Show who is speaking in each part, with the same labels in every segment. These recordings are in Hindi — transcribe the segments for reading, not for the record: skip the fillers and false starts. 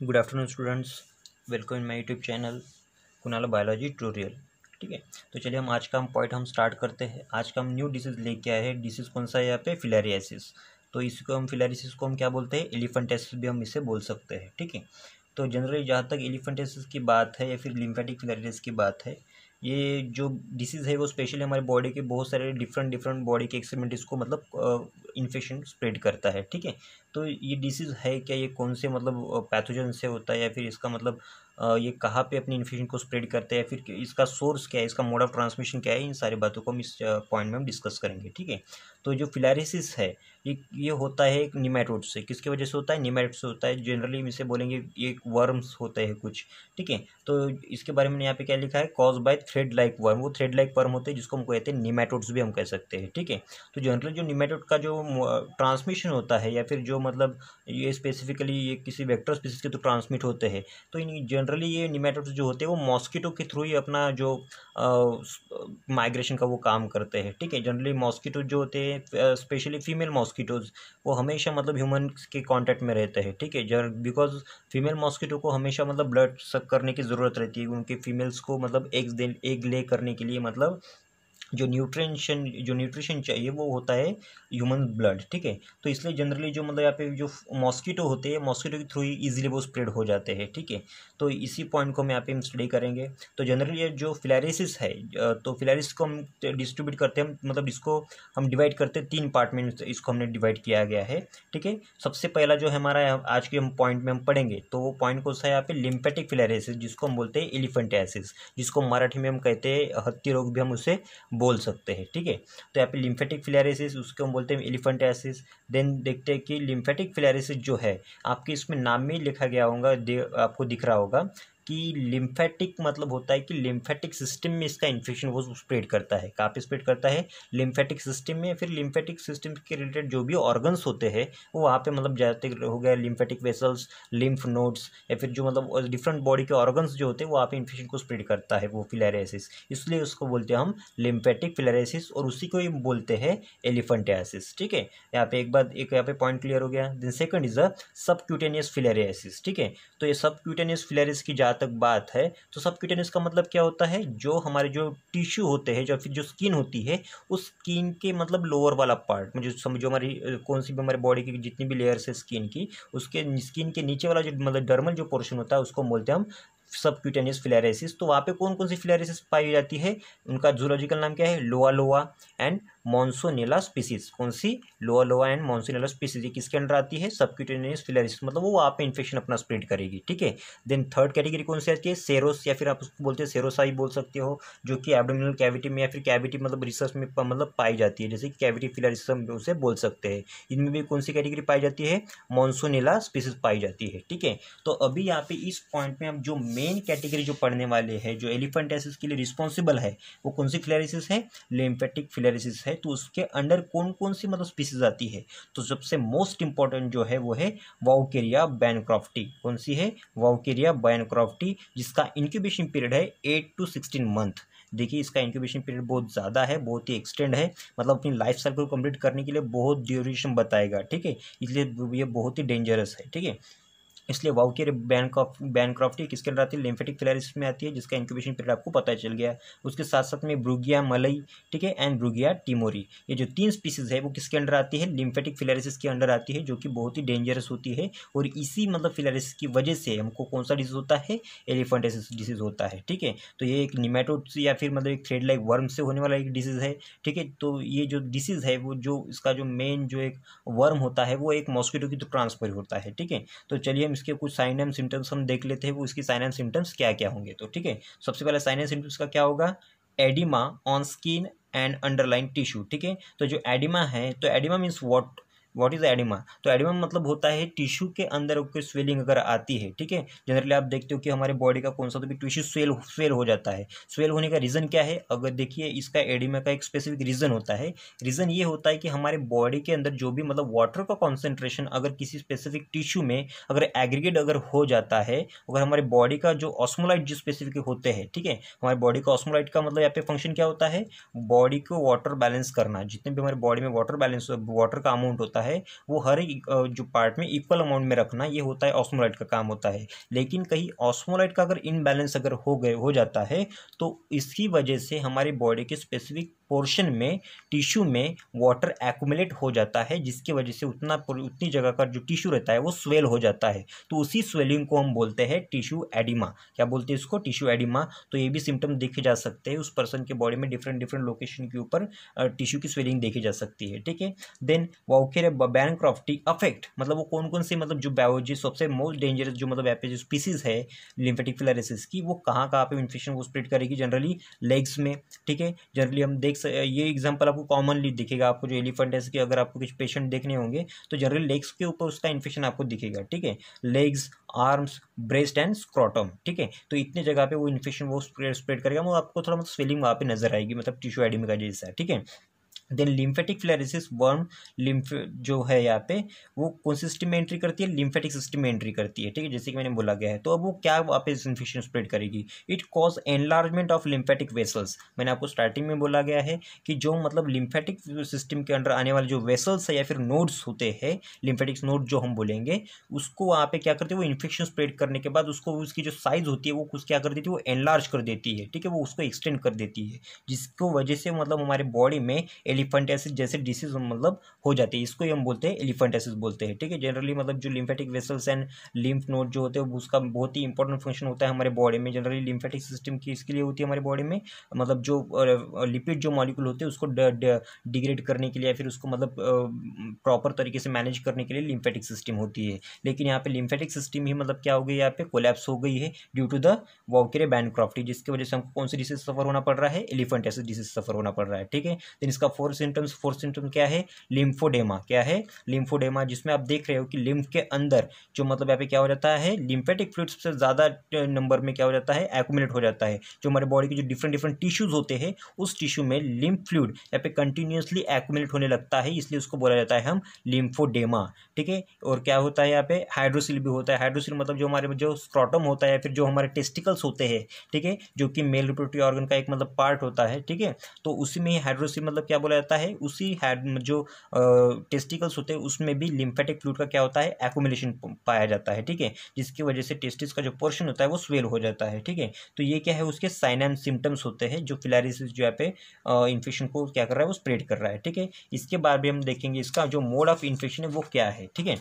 Speaker 1: Good afternoon students, welcome in my YouTube channel Kunal biology tutorial. ठीक है, तो चलिए आज का पॉइंट हम स्टार्ट करते हैं। आज का हम न्यू डिसीज़ लेके आए हैं। डिसीज़ कौन सा है यहाँ पे? फिलारियासिस। तो इसको हम फिलारियासिस को हम क्या बोलते हैं? एलिफेंटियासिस भी हम इसे बोल सकते हैं। ठीक है, तो जनरली जहाँ तक एलिफेंटियासिस की बात है या फिर लिम्फेटिक फिलारियासिस की बात है, ये जो डिसीज़ है वो स्पेशली हमारे बॉडी के बहुत सारे डिफरेंट बॉडी के एक्सट्रीमिटीज़ को मतलब इन्फेक्शन स्प्रेड करता है। ठीक है, तो ये डिसीज़ है क्या, ये कौन से मतलब पैथोजन से होता है या फिर इसका मतलब ये कहाँ पे अपनी इन्फेक्शन को स्प्रेड करता है या फिर इसका सोर्स क्या है, इसका मोड ऑफ ट्रांसमिशन क्या है, इन सारी बातों को हम इस पॉइंट में हम डिस्कस करेंगे। ठीक है, तो जो फिलारिसिस है ये होता है एक निमेटोड से। किसकी वजह से होता है? निमेटोड से होता है। जनरली हम इसे बोलेंगे ये एक वर्म्स होते हैं कुछ। ठीक है, तो इसके बारे में यहाँ पे क्या लिखा है? Cause by thread like worm. वो थ्रेड लाइक वर्म होते हैं जिसको हम कहते हैं निमेटोड्स भी हम कह सकते हैं। ठीक है, तो जनरली जो निमेटोड का जो ट्रांसमिशन होता है या फिर जो मतलब ये स्पेसिफिकली ये किसी वेक्टर स्पीसीज के तो ट्रांसमिट होते हैं, तो इन जनरली ये निमेटोड्स जो होते हैं वो मॉस्किटो के थ्रू ही अपना जो माइग्रेशन का वो काम करते हैं। ठीक है, जनरली मॉस्किटो जो होते हैं स्पेशली फीमेल मॉस्किटोज वो हमेशा मतलब ह्यूमन के कांटेक्ट में रहते हैं। ठीक है, बिकॉज फीमेल मॉस्किटो को हमेशा मतलब ब्लड सक करने की ज़रूरत रहती है उनके फीमेल्स को, मतलब एग ले करने के लिए मतलब जो न्यूट्रिशन चाहिए वो होता है ह्यूमन ब्लड। ठीक है, तो इसलिए जनरली जो मतलब यहाँ पे जो मॉस्किटो होते हैं मॉस्किटो के थ्रू ही ईजिली वो स्प्रेड हो जाते हैं। ठीक है, तो इसी पॉइंट को हम यहाँ पे हम स्टडी करेंगे। तो जनरली ये जो फिलारिसिस है तो फिलारिसिस को हम डिस्ट्रीब्यूट करते हैं, मतलब इसको हम डिवाइड करते हैं 3 पार्ट में, इसको हमने डिवाइड किया गया है। ठीक है, सबसे पहला जो है हमारा आज के हम पॉइंट में हम पढ़ेंगे तो वो पॉइंट कौन सा है यहाँ पे? लिम्फेटिक फिलारिसिस, जिसको हम बोलते हैं एलिफेंटियासिस, जिसको मराठी में हम कहते हैं हत्ती रोग भी हम उसे बोल सकते हैं। ठीक है, तो यहाँ पे लिम्फेटिक फिलारिसिस उसको हम बोलते हैं एलिफेंटियासिस। देन देखते हैं कि लिम्फेटिक फिलारिसिस जो है आपके इसमें नाम में ही लिखा गया होगा, आपको दिख रहा होगा कि लिम्फेटिक मतलब होता है कि लिम्फेटिक सिस्टम में इसका इन्फेक्शन वो स्प्रेड करता है। कहाँ पे स्प्रेड करता है? लिम्फेटिक सिस्टम में। फिर लिम्फेटिक सिस्टम के रिलेटेड जो भी ऑर्गन्स होते हैं वो वहाँ पे मतलब जाते हो गया लिम्फेटिक वेसल्स, लिम्फ नोड्स या फिर जो मतलब डिफरेंट बॉडी के ऑर्गन्स जो होते हैं वो वहाँ पे इन्फेक्शन को स्प्रेड करता है वो फिलारियासिस, इसलिए उसको बोलते हैं हम लिम्फेटिक फिलारियासिस और उसी को ही बोलते हैं एलिफेंटियासिस। ठीक है, यहाँ पे एक यहाँ पे पॉइंट क्लियर हो गया। Then second is a subcutaneous filariasis. ठीक है, तो ये सबक्यूटेनियस फिलारियासिस की जहाँ तक बात है तो सबक्यूटेनियस का मतलब क्या होता है? जो हमारे जो टिश्यू होते हैं, जो फिर जो स्किन होती है उस स्किन के मतलब लोअर वाला पार्ट में जो समझो हमारी कौन सी भी हमारे बॉडी की जितनी भी लेयर्स है स्किन की, उसके स्किन के नीचे वाला जो मतलब डर्मल जो पोर्शन होता है उसको बोलते हैं हम सबक्यूटेनियस फिलारियासिस। तो वहाँ पे कौन कौन सी फिलारियासिस पाई जाती है? उनका जूलॉजिकल नाम क्या है? लोआ लोआ एंड मॉन्सोनेला स्पीसीज। कौन सी? लोआ लोआ एंड मॉन्सोनेला स्पीसीज। ये किसके अंडर आती है? सबक्यूटेनियस फिलारियासिस, मतलब वो वहाँ पे इन्फेक्शन अपना स्प्रेड करेगी। ठीक है, देन थर्ड कैटेगरी कौन सी आती है? सेरोस, या फिर आप उसको बोलते हैं सेरोसाई बोल सकते हो, जो कि एब्डोमिनल कैविटी में या फिर कैविटी मतलब रिसर्च में मतलब पाई जाती है, जैसे कि कैविटी फिलारियासिस हम उसे बोल सकते हैं। इनमें भी कौन सी कैटेगरी पाई जाती है? मॉन्सोनेला स्पीसीज पाई जाती है। ठीक है, तो अभी यहाँ पे इस पॉइंट में हम जो मेन कैटेगरी जो पढ़ने वाले हैं जो एलिफेंटियासिस के लिए रिस्पॉन्सिबल है वो कौन सी फिलारियासिस है? लिम्फेटिक फिलारियासिस है। तो उसके अंडर कौन कौन सी मतलब स्पीसीज आती है? तो सबसे मोस्ट इंपॉर्टेंट जो है वो है वाउकेरिया बैनक्रॉफ्टी। कौन सी है? वाउकेरिया बैनक्रॉफ्टी, जिसका इंक्यूबेशन पीरियड है 8 to 16 मंथ। देखिए इसका इंक्यूबेशन पीरियड बहुत ज़्यादा है, बहुत ही एक्सटेंड है, मतलब अपनी लाइफ साइकिल को कंप्लीट करने के लिए बहुत ड्यूरेशन बताएगा। ठीक है, इसलिए ये बहुत ही डेंजरस है। ठीक है, इसलिए वाउकेरिया बैनक्रॉफ्टी किसके अंदर आती है? लिम्फेटिक फिलारियासिस में आती है, जिसका इंक्यूबेशन पीरियड आपको पता चल गया। उसके साथ साथ में ब्रूगिया मलई, ठीक है, एंड ब्रूगिया टिमोरी, ये जो 3 स्पीसीज है वो किसके अंडर आती है? लिम्फेटिक फिलारियासिस के अंडर आती है, जो कि बहुत ही डेंजरस होती है। और इसी मतलब फिलारियासिस की वजह से हमको कौन सा डिजीज होता है? एलिफेंटियासिस डिजीज होता है। ठीक है, तो ये एक निमेटोड या फिर मतलब एक थ्रेड लाइक वर्म से होने वाला एक डिजीज है। ठीक है, तो ये जो डिसीज है वो जो इसका जो मेन जो एक वर्म होता है वो एक मॉस्किटो की तो ट्रांसफर होता है। ठीक है, तो चलिए हम इसके कुछ साइन एंड सिम्टम्स हम देख लेते हैं, वो इसकी साइन एंड सिम्टम्स क्या क्या होंगे। तो ठीक है, सबसे पहले साइन एंड सिम्टम्स का क्या होगा? Oedema on skin and underline tissue. ठीक है, तो जो एडिमा है, तो oedema means what is oedema? तो एडिमा मतलब होता है टिश्यू के अंदर कोई स्वेलिंग अगर आती है। ठीक है, जनरली आप देखते हो कि हमारे बॉडी का कौन सा तो भी टिश्यू स्वेल हो जाता है। स्वेल होने का रीज़न क्या है? अगर देखिए इसका एडिमा का एक स्पेसिफिक रीज़न होता है। रीज़न ये होता है कि हमारे बॉडी के अंदर जो भी मतलब वाटर का कॉन्सेंट्रेशन अगर किसी स्पेसिफिक टिश्यू में अगर एग्रीगेट अगर हो जाता है, अगर हमारे बॉडी का जो ऑस्मोलाइट जो स्पेसिफिक होते हैं, ठीक है, हमारे बॉडी का ऑस्मोलाइट का मतलब यहाँ पे फंक्शन क्या होता है? बॉडी को वाटर बैलेंस करना। जितने भी हमारे बॉडी में वाटर का अमाउंट होता है वो हर एक जो पार्ट में इक्वल अमाउंट में रखना, ये होता है ऑस्मोलाइट का काम होता है। लेकिन कहीं ऑस्मोलाइट का अगर इनबैलेंस अगर हो जाता है तो इसकी वजह से हमारी बॉडी के स्पेसिफिक पोर्शन में टिश्यू में वाटर एक्यूमुलेट हो जाता है, जिसकी वजह से उतनी जगह का जो टिश्यू रहता है वो स्वेल हो जाता है। तो उसी स्वेलिंग को हम बोलते हैं टिश्यू एडिमा। क्या बोलते हैं इसको? Tissue oedema. तो ये भी सिम्टम देखे जा सकते हैं उस पर्सन के बॉडी में, डिफरेंट लोकेशन के ऊपर टिश्यू की स्वेलिंग देखी जा सकती है। ठीक है। देन वॉल्केरे बैनक्रॉफ्टी अफेक्ट, मतलब वो कौन कौन से, मतलब जो बायोलॉजी सबसे मोस्ट डेंजरस जो मतलब यहाँ पे जो स्पीसीज है लिम्फेटिक फिलारिसिस की, वो कहाँ पे इन्फेक्शन को स्प्रेड करेगी? जनरली लेग्स में। ठीक है। जनरली हम ये एग्जांपल आपको कॉमनली दिखेगा, आपको जो एलिफेंटाइटिस के अगर आपको कुछ पेशेंट देखने होंगे तो जनरली लेग्स के ऊपर उसका इन्फेक्शन आपको दिखेगा। ठीक है। Legs, arms, breast and scrotum. ठीक है। तो इतने जगह पे वो इन्फेक्शन वो स्प्रेड करेगा, वो आपको थोड़ा मतलब स्वेलिंग वहाँ पे नजर आएगी, मतलब टिश्यू एडिमा का जैसा। ठीक है। देन लिम्फेटिक फिलारिसिस वर्म लिम्फ जो है यहाँ पे वो कौन सी सिस्टम में एंट्री करती है? लिम्फेटिक सिस्टम में एंट्री करती है। ठीक है, जैसे कि मैंने बोला गया है। तो अब वो क्या वहाँ पे इन्फेक्शन स्प्रेड करेगी? It cause enlargement of lymphatic vessels. मैंने आपको स्टार्टिंग में बोला गया है कि जो मतलब लिम्फेटिक सिस्टम के अंडर आने वाले जो वेसल्स है या फिर नोड्स होते हैं, लिम्फेटिक्स नोड जो हम बोलेंगे, उसको वहाँ पे क्या करते हैं? वो इन्फेक्शन स्प्रेड करने के बाद उसको उसकी जो साइज होती है वो कुछ क्या कर देती है? वो एनलार्ज कर देती है। ठीक है, वो उसको एक्सटेंड कर देती है, जिसको वजह से मतलब हमारे बॉडी में एलिफेंटाइटिस जैसे डिसीज मतलब हो जाती है। इसको ही हम बोलते हैं एलिफेंटाइटिस बोलते हैं। ठीक है। जनरली मतलब जो lymphatic vessels and lymph node जो होते हैं उसका बहुत ही इंपॉर्टेंट फंक्शन होता है हमारे बॉडी में। जनरली लिम्फेटिक सिस्टम की इसके लिए होती है हमारे बॉडी में, मतलब जो लिपिड जो मॉलिक्यूल होते हैं उसको डिग्रेड करने के लिए या फिर उसको मतलब प्रॉपर तरीके से मैनेज करने के लिए लिम्फेटिक सिस्टम होती है। लेकिन यहाँ पे लिम्फेटिक सिस्टम ही मतलब क्या हो गई? यहाँ पे कोलैप्स हो गई है ड्यू टू द वॉल्केरे बैनक्रॉफ्टी, जिसकी वजह से हमको कौन सी डिसीज सफर होना पड़ रहा है? एलिफेंटाइटिस डिसीज सफर होना पड़ रहा है। ठीक है। देन इसका फोर्थ सिम्टम क्या है? लिम्फोडेमा। क्या है? लिम्फोडेमा, जिसमें आप देख रहे हो कि लिम्फ के अंदर जो मतलब यहाँ पे क्या हो जाता है? लिम्फेटिक फ्लूइड से ज़्यादा नंबर में क्या हो जाता है? एक्यूमुलेट हो जाता है। जो हमारे बॉडी के जो डिफरेंट टिश्यूज होते हैं उस टिश्यू में लिम्फ फ्लूइड यहाँ पे कंटिन्यूसली एक्यूमुलेट होने लगता है, इसलिए उसको बोला जाता है हम लिम्फोडेमा। ठीक है। और क्या होता है यहाँ पे? हाइड्रोसिल भी होता है। हाइड्रोसिल मतलब जो हमारे जो स्क्रॉटम होता है या फिर जो हमारे टेस्टिकल्स होते हैं, ठीक है, जो कि मेल रिप्रोडक्टिव ऑर्गन का एक मतलब पार्ट होता है। ठीक है। तो उसी में हाइड्रोसिल मतलब क्या बोला जाता है? उसी जो टेस्टिकल्स होते हैं उसमें भी लिम्फेटिक फ्लूइड का क्या होता है? एक्यूमुलेशन पाया जाता है। ठीक है। जिसकी वजह से टेस्टिस का जो पोर्शन होता है वो स्वेल हो जाता है। ठीक है। तो ये क्या है? उसके साइन एंड सिम्टम्स होते हैं जो फिलारिसिस जो यहाँ पे इन्फेक्शन को क्या कर रहा है? वो स्प्रेड कर रहा है। ठीक है। इसके बाद भी हम देखेंगे इसका जो मोड ऑफ इन्फेक्शन है वो क्या है। ठीक है।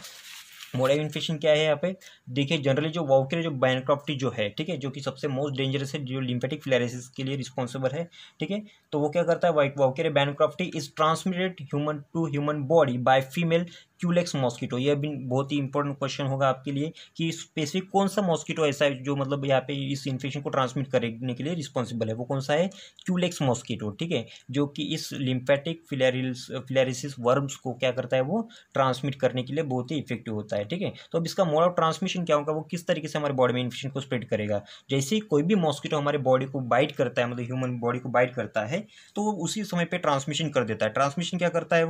Speaker 1: मोड ऑफ इन्फेक्शन क्या है यहाँ पे? देखिए जनरली जो वॉल्केरे जो बैनक्रॉफ्टी जो है, ठीक है, जो कि सबसे मोस्ट डेंजरस है, जो लिम्फेटिक फिलारिसिस के लिए रिस्पॉन्सिबल है। ठीक है। तो वो क्या करता है? वॉल्केरे bancrofti is transmitted human to human body by female Culex mosquito. यह भी बहुत ही इंपॉर्टेंट क्वेश्चन होगा आपके लिए कि स्पेसिफिक कौन सा मॉस्किटो ऐसा है जो मतलब यहाँ पे इस इन्फेक्शन को ट्रांसमिट करने के लिए रिस्पॉन्सिबल है? वो कौन सा है? Culex mosquito. ठीक है। जो कि इस लिम्फेटिक फिलारिसिस वर्म्स को क्या करता है? वो ट्रांसमिट करने के लिए बहुत ही इफेक्टिव होता है। ठीक है। तो अब इसका मोड ऑफ ट्रांसमिशन क्या होगा? वो किस तरीके से हमारे बॉडी में इन्फेक्शन को स्प्रेड करेगा? जैसे ही कोई भी मॉस्किटो हमारे बॉडी को बाइट करता है, मतलब ह्यूमन बॉडी को बाइट करता है, तो वो उसी समय पे ट्रांसमिशन कर देता है। ट्रांसमिशन क्या करता है?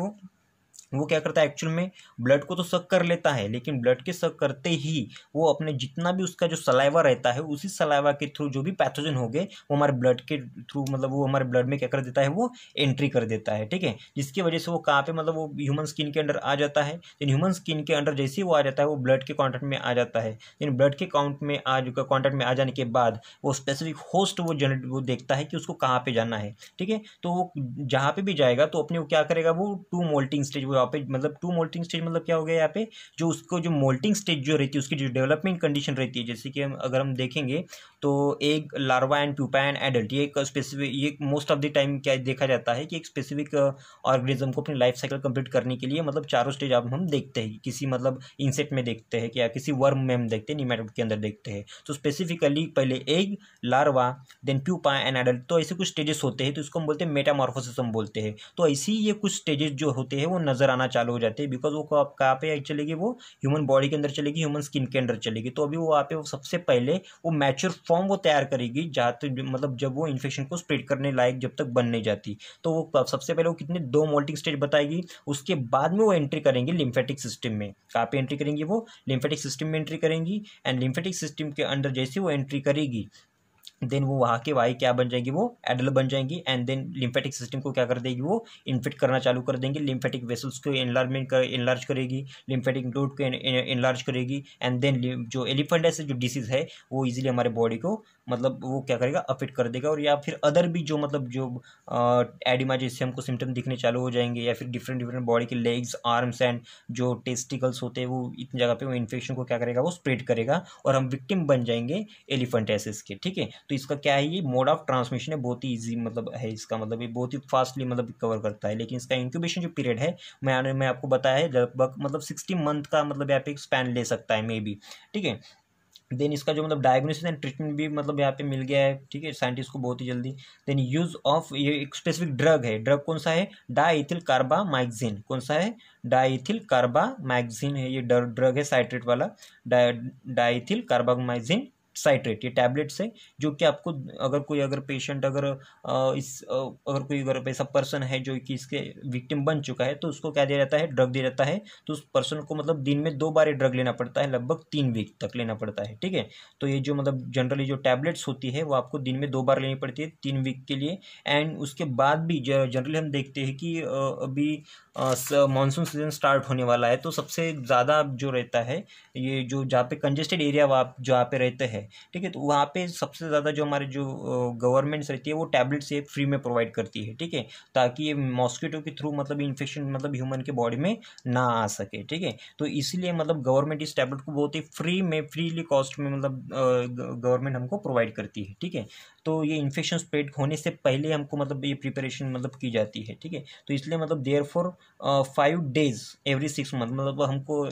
Speaker 1: वो क्या करता है? एक्चुअल में ब्लड को तो सक कर लेता है, लेकिन ब्लड के सक करते ही वो अपने जितना भी उसका जो सलाइवा रहता है उसी सलाइवा के थ्रू जो भी पैथोजन हो गए वो हमारे ब्लड के थ्रू मतलब वो हमारे ब्लड में क्या कर देता है? वो एंट्री कर देता है। ठीक है। जिसकी वजह से वो कहाँ पे मतलब वो ह्यूमन स्किन के अंदर आ जाता है। लेकिन ह्यूमन स्किन के अंदर जैसे ही वो आ जाता है वो ब्लड के कॉन्टैक्ट में आ जाता है। लेकिन ब्लड के कॉन्टैक्ट में आ जाने के बाद वो स्पेसिफिक होस्ट वो देखता है कि उसको कहाँ पे जाना है। ठीक है। तो वो जहाँ पे भी जाएगा तो अपने वो क्या करेगा? वो टू मोल्टिंग स्टेज पे मतलब टू मोल्टिंग स्टेज मतलब क्या हो गया यहाँ पे? जो उसको जो मोल्टिंग स्टेज जो रहती है उसकी जो डेवलपमेंट कंडीशन रहती है, जैसे कि अगर हम देखेंगे तो एक larva and pupa and adult, ये एक स्पेसिफिक, ये मोस्ट ऑफ द टाइम क्या देखा जाता है कि एक स्पेसिफिक ऑर्गेनिज्म को अपनी लाइफ साइकिल कंप्लीट करने के लिए मतलब चारों स्टेज अब हम देखते हैं, किसी मतलब इंसेक्ट में देखते हैं या किसी वर्म में हम देखते हैं, निमेटोड के अंदर देखते हैं। तो स्पेसिफिकली पहले egg, larva, then pupa and adult, तो ऐसे कुछ स्टेजेस होते हैं, तो इसको हम बोलते हैं मेटामॉर्फोसिस हम बोलते हैं। तो ऐसी ये कुछ स्टेजेस जो होते हैं वो नजर आना चालू हो जाते हैं, बिकॉज वो कहाँ पे चलेगी? वो ह्यूमन बॉडी के अंदर चलेगी, ह्यूमन स्किन के अंदर चलेगी। तो अभी वो वहाँ पे वो सबसे पहले वो मैच्योर फॉर्म वो तैयार करेगी, जहाँ तक मतलब जब वो इन्फेक्शन को स्प्रेड करने लायक जब तक बन नहीं जाती, तो वो सबसे पहले वो कितने 2 मोल्टिंग स्टेज बताएगी। उसके बाद में वो एंट्री करेंगी लिम्फेटिक सिस्टम में। कहाँ पे एंट्री करेंगी? वो लिम्फेटिक सिस्टम में एंट्री करेंगी। एंड लिम्फेटिक सिस्टम के अंदर जैसे वो एंट्री करेगी देन वो वहाँ के वाई क्या बन जाएंगी, वो एडल बन जाएंगी, एंड देन लिम्फेटिक सिस्टम को क्या कर देगी, वो इन्फेक्ट करना चालू कर देंगे, लिम्फेटिक वेसल्स को इनलार्ज करेगी, लिम्फेटिक नोड को इनलार्ज करेगी, एंड देन जो एलिफेंटाइटिस जो डिसीज़ है वो इजीली हमारे बॉडी को मतलब वो क्या करेगा, अफेक्ट कर देगा। और या फिर अदर भी जो मतलब जो एडिमा जैसे हमको सिम्टम दिखने चालू हो जाएंगे, या फिर डिफरेंट बॉडी के लेग्स, आर्म्स एंड जो टेस्टिकल्स होते हैं वो इतनी जगह पे वो इन्फेक्शन को क्या करेगा, वो स्प्रेड करेगा और हम विक्टिम बन जाएंगे एलिफेंटाइटिस के। ठीक है, तो इसका क्या है, ये मोड ऑफ ट्रांसमिशन है, बहुत ही ईजी मतलब है इसका, मतलब ये बहुत ही फास्टली मतलब कवर करता है। लेकिन इसका इंक्यूबेशन जो पीरियड है मैं आपको बताया है लगभग मतलब 60 मंथ का मतलब यहाँ पे स्पैन ले सकता है मे बी। ठीक है, देन इसका जो मतलब डायग्नोसिस एंड ट्रीटमेंट भी मतलब यहाँ पे मिल गया है। ठीक है, साइंटिस्ट को बहुत ही जल्दी। देन यूज ऑफ, ये एक स्पेसिफिक ड्रग है, ड्रग कौन सा है, डाइथिल कार्बामैक्जिन। कौन सा है, डाइथिल कार्बामैक्जिन है ये ड्रग है, साइट्रेट वाला, डाइथिल कार्बामैक्जिन साइट्रेट। ये टैबलेट्स है जो कि आपको अगर पेशेंट अगर कोई ऐसा पर्सन है जो कि इसके विक्टिम बन चुका है तो उसको क्या दिया जाता है, ड्रग दिया जाता है। तो उस पर्सन को मतलब दिन में 2 बार ये ड्रग लेना पड़ता है, लगभग 3 वीक तक लेना पड़ता है। ठीक है, तो ये जो मतलब जनरली जो टैबलेट्स होती है वो आपको दिन में 2 बार लेनी पड़ती है 3 वीक के लिए। एंड उसके बाद भी जनरली हम देखते हैं कि अभी मानसून सीजन स्टार्ट होने वाला है, तो सबसे ज़्यादा जो रहता है ये जो जहाँ पे कंजेस्टेड एरिया जहाँ पे रहते हैं, ठीक है, तो वहाँ पे सबसे ज़्यादा जो हमारे जो गवर्नमेंट्स रहती है वो टैबलेट्स ये फ्री में प्रोवाइड करती है। ठीक है, ताकि ये मॉस्किटो के थ्रू मतलब इन्फेक्शन मतलब ह्यूमन के बॉडी में ना आ सके। ठीक है, तो इसलिए मतलब गवर्नमेंट इस टैबलेट को बहुत ही फ्रीली कॉस्ट में मतलब गवर्नमेंट हमको प्रोवाइड करती है। ठीक है, तो ये इन्फेक्शन स्प्रेड होने से पहले हमको मतलब ये प्रिपरेशन मतलब की जाती है। ठीक है, तो इसलिए मतलब therefore 5 days every 6 month मतलब हमको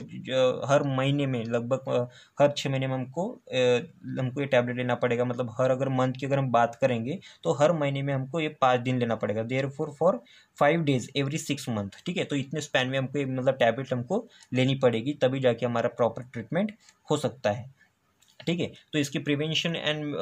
Speaker 1: हर महीने में लगभग हर 6 महीने में हमको ये टैबलेट लेना पड़ेगा। मतलब अगर मंथ की अगर हम बात करेंगे तो हर महीने में हमको ये 5 दिन लेना पड़ेगा, therefore 5 days every 6 month. ठीक है, तो इतने स्पैन में हमको मतलब टैबलेट हमको लेनी पड़ेगी, तभी जाके हमारा प्रॉपर ट्रीटमेंट हो सकता है। ठीक है, तो इसकी प्रिवेंशन एंड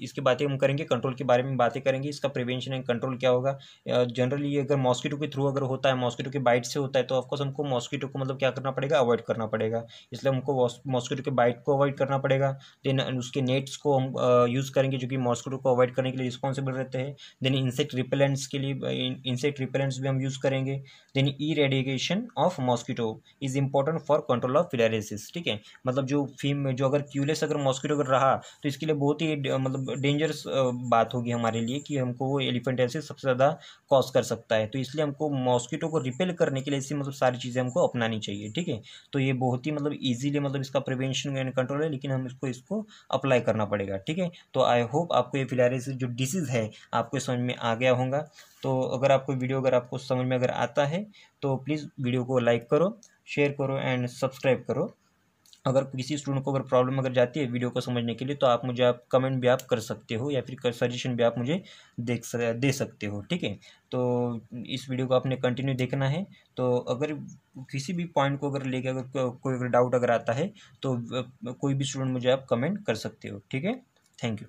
Speaker 1: इसकी बातें हम करेंगे, कंट्रोल के बारे में बातें करेंगे। इसका प्रिवेंशन एंड कंट्रोल क्या होगा, जनरली ये अगर मॉस्किटो के थ्रू अगर होता है, मॉस्किटो के बाइट से होता है, तो ऑफकोर्स हमको मॉस्किटो को मतलब क्या करना पड़ेगा, अवॉइड करना पड़ेगा। इसलिए हमको मॉस्किटो के बाइट को अवॉइड करना पड़ेगा। देन उसके नेट्स को हम यूज़ करेंगे जो कि मॉस्किटो को अवॉइड करने के लिए रिस्पॉन्सिबल रहते हैं। देन इंसेक्ट रिपेलेंट्स के लिए इंसेक्ट रिपेलेंट्स भी हम यूज़ करेंगे। Then eradication of mosquito is important for control of filariasis. ठीक है, मतलब जो अगर अगर मॉस्किटो अगर रहा तो इसके लिए बहुत ही मतलब डेंजरस बात होगी हमारे लिए कि हमको वो एलिफेंटाइटिस सबसे ज़्यादा कॉज कर सकता है। तो इसलिए हमको मॉस्किटो को रिपेल करने के लिए ऐसी मतलब सारी चीज़ें हमको अपनानी चाहिए। ठीक है, तो ये बहुत ही मतलब ईजीली मतलब इसका प्रिवेंशन एंड कंट्रोल है, लेकिन हम इसको अप्लाई करना पड़ेगा। ठीक है, तो आई होप आपको ये फिलारियासिस जो डिसीज़ है आपको समझ में आ गया होगा। तो अगर आपको वीडियो अगर आपको समझ में अगर आता है तो प्लीज़ वीडियो को लाइक करो, शेयर करो एंड सब्सक्राइब करो। अगर किसी स्टूडेंट को अगर प्रॉब्लम अगर जाती है वीडियो को समझने के लिए तो आप मुझे कमेंट भी आप कर सकते हो, या फिर सजेशन भी आप मुझे दे सकते हो। ठीक है, तो इस वीडियो को आपने कंटिन्यू देखना है। तो अगर किसी भी पॉइंट को अगर लेके अगर कोई अगर डाउट अगर आता है तो कोई भी स्टूडेंट मुझे आप कमेंट कर सकते हो। ठीक है, थैंक यू।